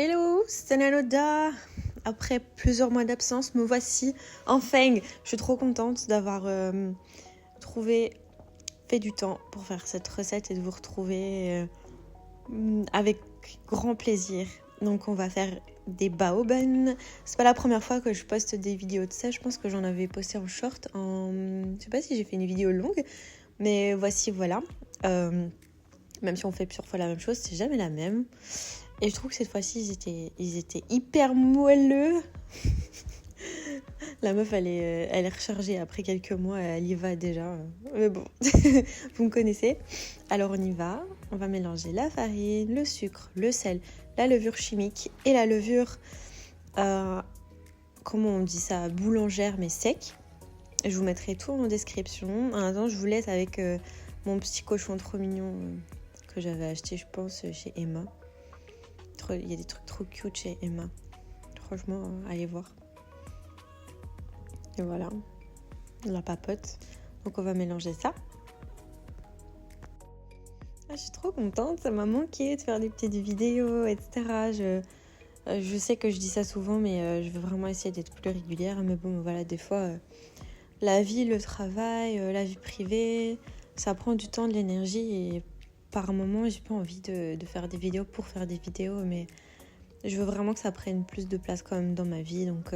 Hello, c'est Nanoda. Après plusieurs mois d'absence, me voici enfin. Je suis trop contente d'avoir fait du temps pour faire cette recette et de vous retrouver avec grand plaisir. Donc on va faire des baoban. C'est pas la première fois que je poste des vidéos de ça. Je pense que j'en avais posté en short. Je sais pas si j'ai fait une vidéo longue, mais voici voilà. Même si on fait plusieurs fois la même chose, c'est jamais la même. Et je trouve que cette fois-ci, ils étaient hyper moelleux. La meuf, elle est rechargée après quelques mois, elle y va déjà. Mais bon, vous me connaissez. Alors on y va. On va mélanger la farine, le sucre, le sel, la levure chimique et la levure, comment on dit ça, boulangère mais sec. Je vous mettrai tout en description. En attendant, je vous laisse avec mon petit cochon trop mignon que j'avais acheté, je pense, chez Emma. Il y a des trucs trop cute chez Emma. Franchement, allez voir. Et voilà, la papote. Donc on va mélanger ça. Je suis trop contente, ça m'a manqué de faire des petites vidéos, etc. Je sais que je dis ça souvent, mais je veux vraiment essayer d'être plus régulière. Mais bon, voilà, des fois, la vie, le travail, la vie privée, ça prend du temps, de l'énergie. Et par moment, j'ai pas envie de faire des vidéos pour faire des vidéos, mais je veux vraiment que ça prenne plus de place quand même dans ma vie. Donc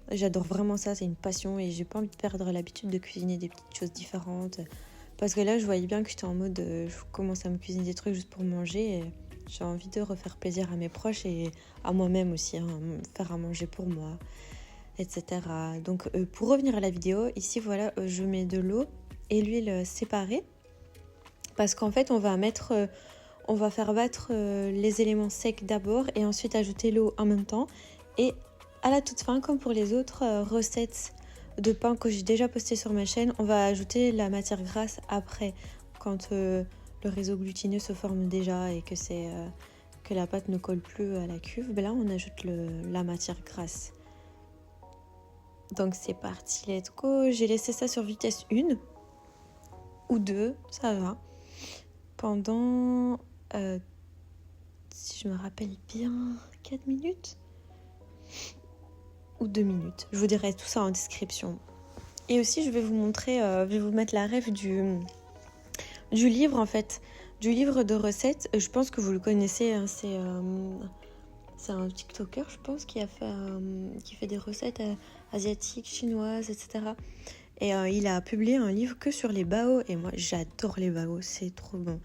j'adore vraiment ça, c'est une passion et j'ai pas envie de perdre l'habitude de cuisiner des petites choses différentes. Parce que là, je voyais bien que j'étais en mode, je commence à me cuisiner des trucs juste pour manger. Et j'ai envie de refaire plaisir à mes proches et à moi-même aussi, hein, faire à manger pour moi, etc. Donc pour revenir à la vidéo, ici voilà, je mets de l'eau et l'huile séparée. Parce qu'en fait, on va faire battre les éléments secs d'abord et ensuite ajouter l'eau en même temps. Et à la toute fin, comme pour les autres recettes de pain que j'ai déjà postées sur ma chaîne, on va ajouter la matière grasse après, quand le réseau glutineux se forme déjà et que la pâte ne colle plus à la cuve. Ben là, on ajoute la matière grasse. Donc c'est parti, let's go. J'ai laissé ça sur vitesse 1 ou 2, ça va. Pendant, si je me rappelle bien, 4 minutes ou 2 minutes. Je vous dirai tout ça en description. Et aussi, je vais vous montrer, je vais vous mettre la ref du livre en fait, du livre de recettes. Je pense que vous le connaissez, hein, c'est un TikToker, je pense, qui fait des recettes asiatiques, chinoises, etc. Et il a publié un livre que sur les bao. Et moi, j'adore les bao, c'est trop bon.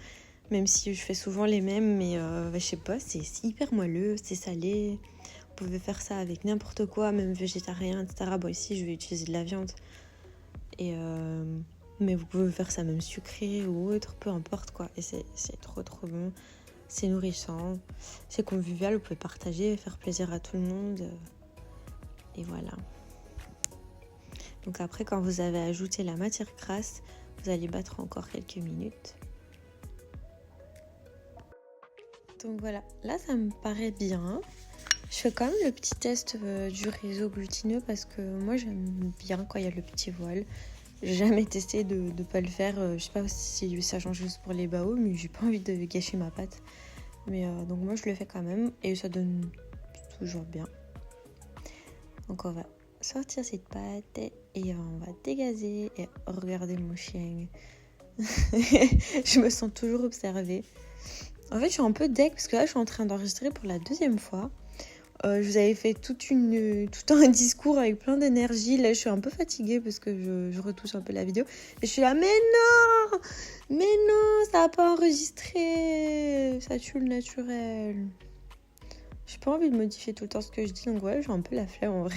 Même si je fais souvent les mêmes, mais je sais pas, c'est hyper moelleux, c'est salé. Vous pouvez faire ça avec n'importe quoi, même végétarien, etc. Bon, ici, je vais utiliser de la viande. Mais vous pouvez faire ça même sucré ou autre, peu importe quoi. Et c'est trop trop bon. C'est nourrissant, c'est convivial, vous pouvez partager, faire plaisir à tout le monde. Et voilà. Donc après, quand vous avez ajouté la matière grasse, vous allez battre encore quelques minutes. Donc voilà, là ça me paraît bien. Je fais quand même le petit test du réseau glutineux parce que moi j'aime bien quand il y a le petit voile. J'ai jamais testé de ne pas le faire. Je sais pas si ça change juste pour les bao, mais j'ai pas envie de gâcher ma pâte. Mais donc moi je le fais quand même et ça donne toujours bien. Donc on va sortir cette pâte et on va dégazer et regarder mon chien. Je me sens toujours observée. En fait je suis un peu deg parce que là je suis en train d'enregistrer pour la 2e fois. Je vous avais fait tout un discours avec plein d'énergie. Là je suis un peu fatiguée parce que je retouche un peu la vidéo. Et je suis là, mais non, ça n'a pas enregistré. Ça tue le naturel. J'ai pas envie de modifier tout le temps ce que je dis, donc ouais, j'ai un peu la flemme en vrai.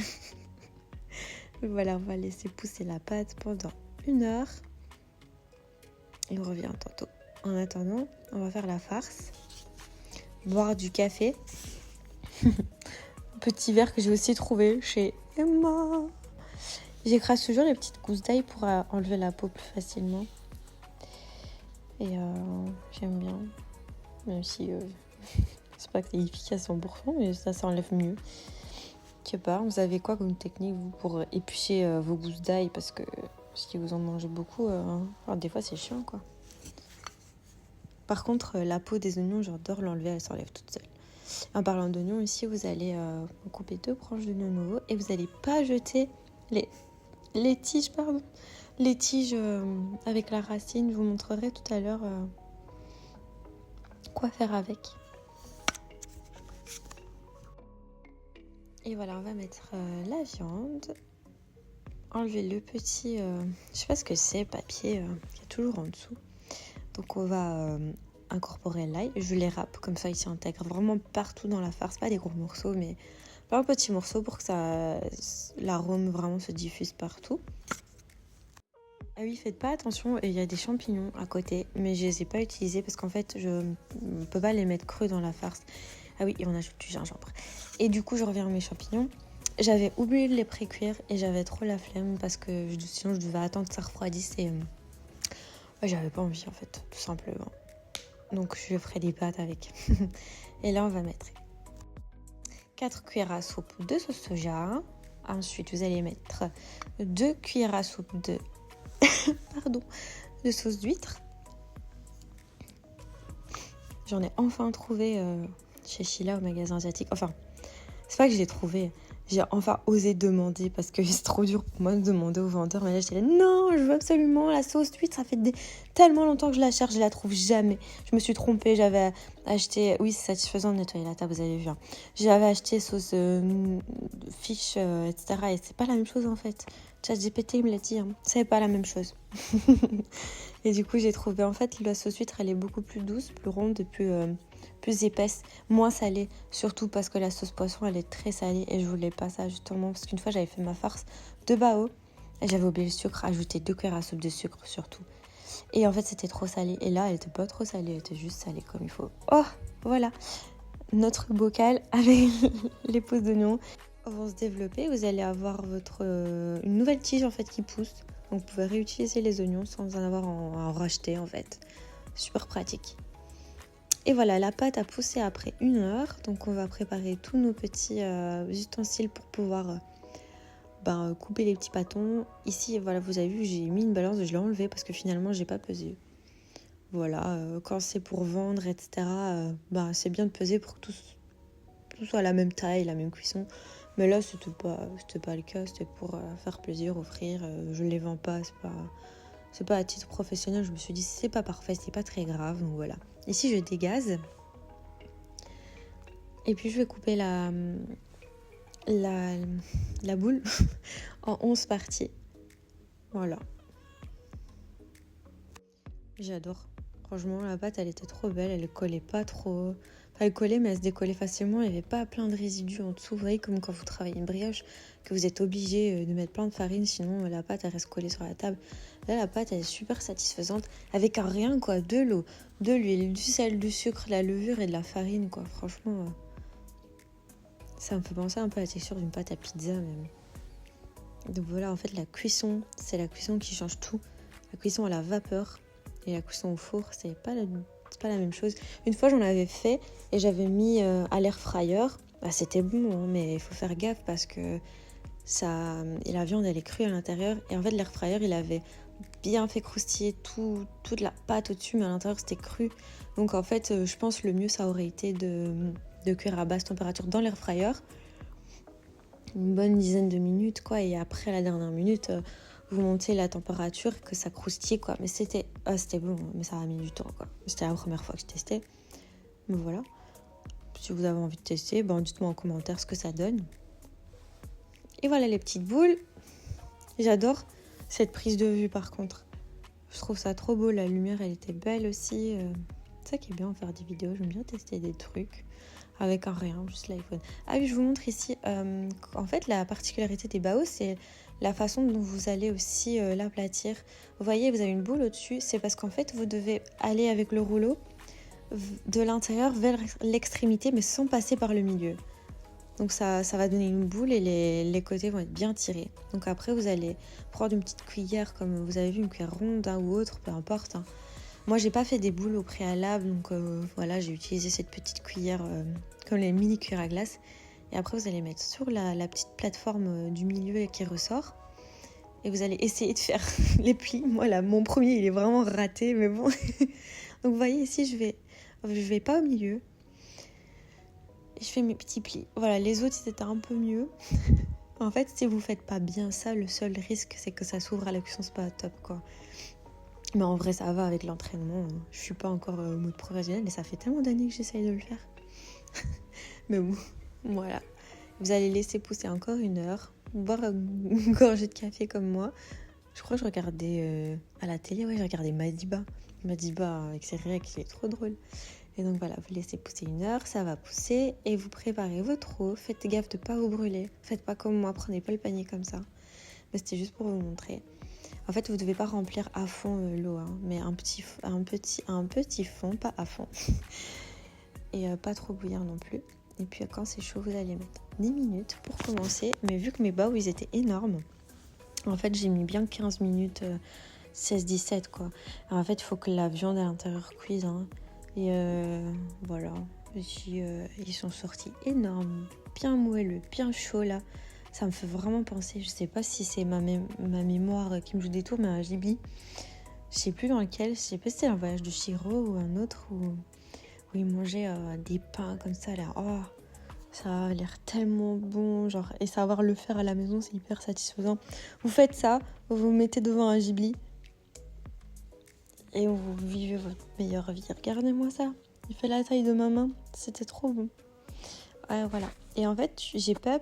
Voilà, on va laisser pousser la pâte pendant 1 heure. Et on revient tantôt. En attendant, on va faire la farce. Boire du café. Petit verre que j'ai aussi trouvé chez Emma. J'écrase toujours les petites gousses d'ail pour enlever la peau plus facilement. Et j'aime bien. Même si c'est pas que c'est efficace 100%, mais ça s'enlève mieux. Je sais pas, vous avez quoi comme technique vous pour éplucher vos gousses d'ail, parce que si vous en mangez beaucoup, alors des fois c'est chiant quoi. Par contre, la peau des oignons, j'adore l'enlever, elle s'enlève toute seule. En parlant d'oignons, ici, vous allez couper 2 branches d'oignons nouveaux et vous n'allez pas jeter les tiges, pardon. Les tiges avec la racine, je vous montrerai tout à l'heure quoi faire avec. Et voilà, on va mettre la viande. Enlever le petit, je sais pas ce que c'est, papier qui est toujours en dessous. Donc on va incorporer l'ail. Je les râpe, comme ça il s'intègre vraiment partout dans la farce. Pas des gros morceaux, mais plein de petits morceaux pour que l'arôme vraiment se diffuse partout. Ah oui, faites pas attention, il y a des champignons à côté, mais je les ai pas utilisés parce qu'en fait, je ne peux pas les mettre crus dans la farce. Ah oui, et on ajoute du gingembre. Et du coup, je reviens à mes champignons. J'avais oublié de les pré-cuire et j'avais trop la flemme parce que sinon, je devais attendre que ça refroidisse et j'avais pas envie en fait, tout simplement. Donc, je ferai des pâtes avec. Et là, on va mettre 4 cuillères à soupe de sauce soja. Ensuite, vous allez mettre 2 cuillères à soupe de sauce d'huître. J'en ai enfin trouvé chez Sheila au magasin asiatique. Enfin, c'est pas que je l'ai trouvé. J'ai enfin osé demander parce que c'est trop dur pour moi de demander au vendeur. Mais là, j'étais là, non, je veux absolument la sauce d'huître. Ça fait tellement longtemps que je la cherche, je la trouve jamais. Je me suis trompée, j'avais acheté... Oui, c'est satisfaisant de nettoyer la table, vous avez vu. Hein. J'avais acheté sauce fish, etc. Et c'est pas la même chose en fait. ChatGPT me l'a dit, hein. C'est pas la même chose. Et du coup, j'ai trouvé en fait la sauce huître, elle est beaucoup plus douce, plus ronde, plus épaisse, moins salée. Surtout parce que la sauce poisson, elle est très salée et je voulais pas ça justement. Parce qu'une fois, j'avais fait ma farce de bao et j'avais oublié le sucre, ajouté 2 cuillères à soupe de sucre surtout. Et en fait, c'était trop salé. Et là, elle était pas trop salée, elle était juste salée comme il faut. Oh, voilà, notre bocal avec les pousses d'oignons vont se développer. Vous allez avoir une nouvelle tige en fait qui pousse. Donc vous pouvez réutiliser les oignons sans en avoir à en racheter en fait. Super pratique. Et voilà, la pâte a poussé après 1 heure. Donc on va préparer tous nos petits ustensiles pour pouvoir couper les petits pâtons. Ici, voilà, vous avez vu, j'ai mis une balance, je l'ai enlevée parce que finalement, j'ai pas pesé. Voilà, quand c'est pour vendre, etc., c'est bien de peser pour que tout soit à la même taille, la même cuisson. Mais là, c'était pas le cas, c'était pour faire plaisir, offrir. Je les vends pas, c'est pas à titre professionnel. Je me suis dit, c'est pas parfait, c'est pas très grave, donc voilà. Ici, je dégaze. Et puis, je vais couper la boule en 11 parties. Voilà. J'adore. Franchement, la pâte, elle était trop belle, elle collait pas trop... Enfin, elle collait, mais elle se décollait facilement. Il n'y avait pas plein de résidus en dessous. Vous voyez, comme quand vous travaillez une brioche, que vous êtes obligé de mettre plein de farine, sinon la pâte, elle reste collée sur la table. Là, la pâte, elle est super satisfaisante, avec un rien, quoi. De l'eau, de l'huile, du sel, du sucre, de la levure et de la farine, quoi. Franchement, ça me fait penser un peu à la texture d'une pâte à pizza, même. Donc voilà, en fait, la cuisson, c'est la cuisson qui change tout. La cuisson à la vapeur et la cuisson au four, c'est pas la même chose. Une fois, j'en avais fait et j'avais mis à l'air fryer. C'était bon, hein, mais il faut faire gaffe parce que la viande, elle est crue à l'intérieur. Et en fait, l'air fryer, il avait bien fait croustiller toute la pâte au-dessus, mais à l'intérieur, c'était cru. Donc en fait, je pense que le mieux, ça aurait été de cuire à basse température dans l'air fryer. Une bonne dizaine de minutes, quoi. Et après, à la dernière minute... vous montez la température, que ça croustille, quoi. Mais c'était bon, mais ça a mis du temps, quoi. C'était la première fois que je testais. Mais voilà. Si vous avez envie de tester, dites-moi en commentaire ce que ça donne. Et voilà les petites boules. J'adore cette prise de vue, par contre. Je trouve ça trop beau. La lumière, elle était belle aussi. C'est ça qui est bien de faire des vidéos. J'aime bien tester des trucs avec un rien, juste l'iPhone. Ah oui, je vous montre ici. En fait, la particularité des baos, c'est la façon dont vous allez aussi l'aplatir. Vous voyez, vous avez une boule au-dessus. C'est parce qu'en fait, vous devez aller avec le rouleau de l'intérieur vers l'extrémité, mais sans passer par le milieu. Donc ça va donner une boule et les côtés vont être bien tirés. Donc après, vous allez prendre une petite cuillère, comme vous avez vu, une cuillère ronde ou autre, peu importe. Moi, j'ai pas fait des boules au préalable, donc voilà, j'ai utilisé cette petite cuillère comme les mini cuillères à glace. Et après, vous allez mettre sur la petite plateforme du milieu qui ressort. Et vous allez essayer de faire les plis. Moi, là, mon premier, il est vraiment raté, mais bon. Donc, vous voyez, ici, je vais pas au milieu. je fais mes petits plis. Voilà, les autres c'était un peu mieux. En fait, si vous faites pas bien ça, le seul risque c'est que ça s'ouvre à la cuisson, c'est pas top quoi. Mais en vrai, ça va avec l'entraînement. Je suis pas encore au mode professionnel, mais ça fait tellement d'années que j'essaye de le faire. Mais bon, voilà. Vous allez laisser pousser encore 1 heure, boire une gorgée de café comme moi. Je crois que je regardais à la télé, ouais, je regardais Madiba. Madiba avec ses règles, il est trop drôle. Et donc voilà, vous laissez pousser 1 heure, ça va pousser et vous préparez votre eau. Faites gaffe de ne pas vous brûler. Faites pas comme moi, prenez pas le panier comme ça. Mais c'était juste pour vous montrer. En fait, vous ne devez pas remplir à fond l'eau, hein, mais un petit fond, pas à fond. Et pas trop bouillir non plus. Et puis quand c'est chaud, vous allez mettre 10 minutes pour commencer. Mais vu que mes baos, ils étaient énormes, en fait, j'ai mis bien 15 minutes, 16-17 quoi. Alors, en fait, il faut que la viande à l'intérieur cuise. Hein. Et voilà, ils sont sortis énormes, bien moelleux, bien chauds là. Ça me fait vraiment penser, je sais pas si c'est ma mémoire qui me joue des tours, mais un Ghibli. Je sais plus dans lequel, je sais pas si c'était un voyage de Chihiro ou un autre où ils mangeaient des pains comme ça là. Oh, ça a l'air tellement bon, genre, et savoir le faire à la maison, c'est hyper satisfaisant. Vous faites ça, vous vous mettez devant un Ghibli et vous vivez votre meilleure vie. Regardez-moi ça, il fait la taille de ma main, c'était trop bon. Ouais, voilà. Et en fait, j'ai pas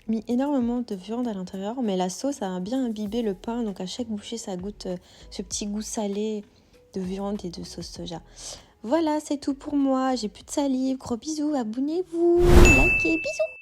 mis énormément de viande à l'intérieur, mais la sauce a bien imbibé le pain, donc à chaque bouchée, ça goûte ce petit goût salé de viande et de sauce soja. Voilà, c'est tout pour moi. J'ai plus de salive. Gros bisous. Abonnez-vous. Likez. Bisous.